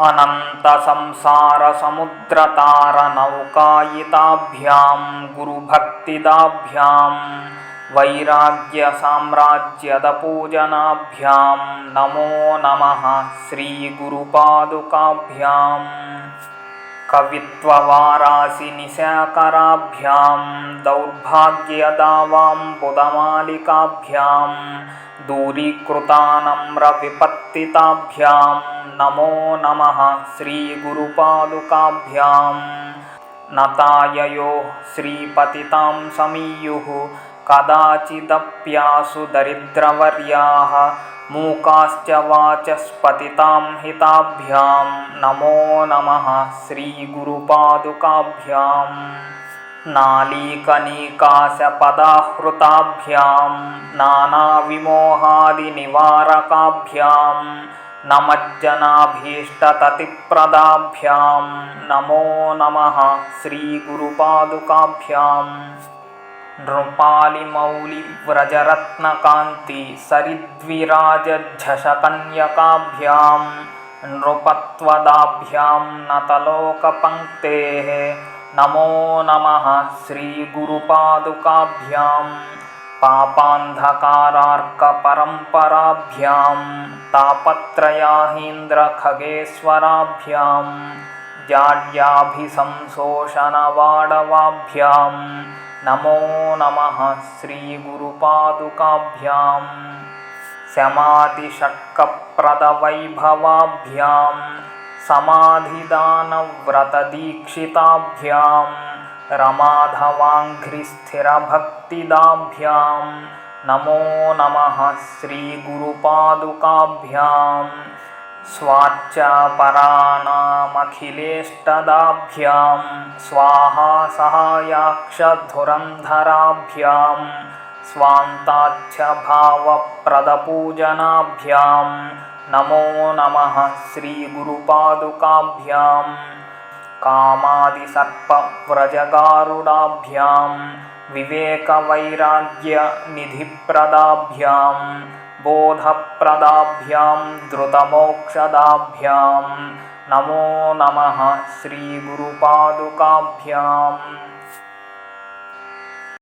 अनन्तसंसारसमुद्रतारनौकायिताभ्यां गुरुभक्तिदाभ्यां वैराग्यसाम्राज्यदपूजनाभ्यां नमो नमः श्रीगुरुपादुकाभ्याम्। कवित्ववारासिनिशाकराभ्यां दौर्भाग्यदावाम्बुदमालिकाभ्यां दूरीकृतानम्रविपत्तिताभ्यां नमो नमः श्रीगुरुपादुकाभ्याम्। नताययो श्रीपतितां समीयुः कदाचिदप्यासु दरिद्रवर्याः मूकाश्च वाचस्पतितां हिताभ्यां नमो नमः श्रीगुरुपादुकाभ्याम्। नालीकनीकाशपदाहृताभ्यां नानाविमोहादिनिवारकाभ्यां नमज्जनाभीष्टततिप्रदाभ्यां नमो नमः श्रीगुरुपादुकाभ्याम्। नृपालिमौलिव्रजरत्नकान्ति सरिद्विराजझषकन्यकाभ्यां नृपत्वदाभ्यां नतलोकपङ्क्तेः नमो नमः श्रीगुरुपादुकाभ्याम्। पापान्धकारार्कपरम्पराभ्यां तापत्रयाहीन्द्रखगेश्वराभ्यां जाड्याभिसंशोषणवाडवाभ्यां नमो नमः श्रीगुरुपादुकाभ्याम्। शमादिषट्कप्रदवैभवाभ्यां समाधिदानव्रतदीक्षिताभ्यां रमाधवाङ्घ्रिस्थिरभक्तिदाभ्यां नमो नमः श्रीगुरुपादुकाभ्याम्। स्वाच्चापराणामखिलेष्टदाभ्यां स्वाहा सहायाक्षधुरन्धराभ्यां स्वान्ताच्छभावप्रदपूजनाभ्यां नमो नमः श्रीगुरुपादुकाभ्याम्। कामादिसर्पव्रजगारुडाभ्यां विवेकवैराग्यनिधिप्रदाभ्यां बोधप्रदाभ्यां धृतमोक्षदाभ्यां नमो नमः श्रीगुरुपादुकाभ्याम्।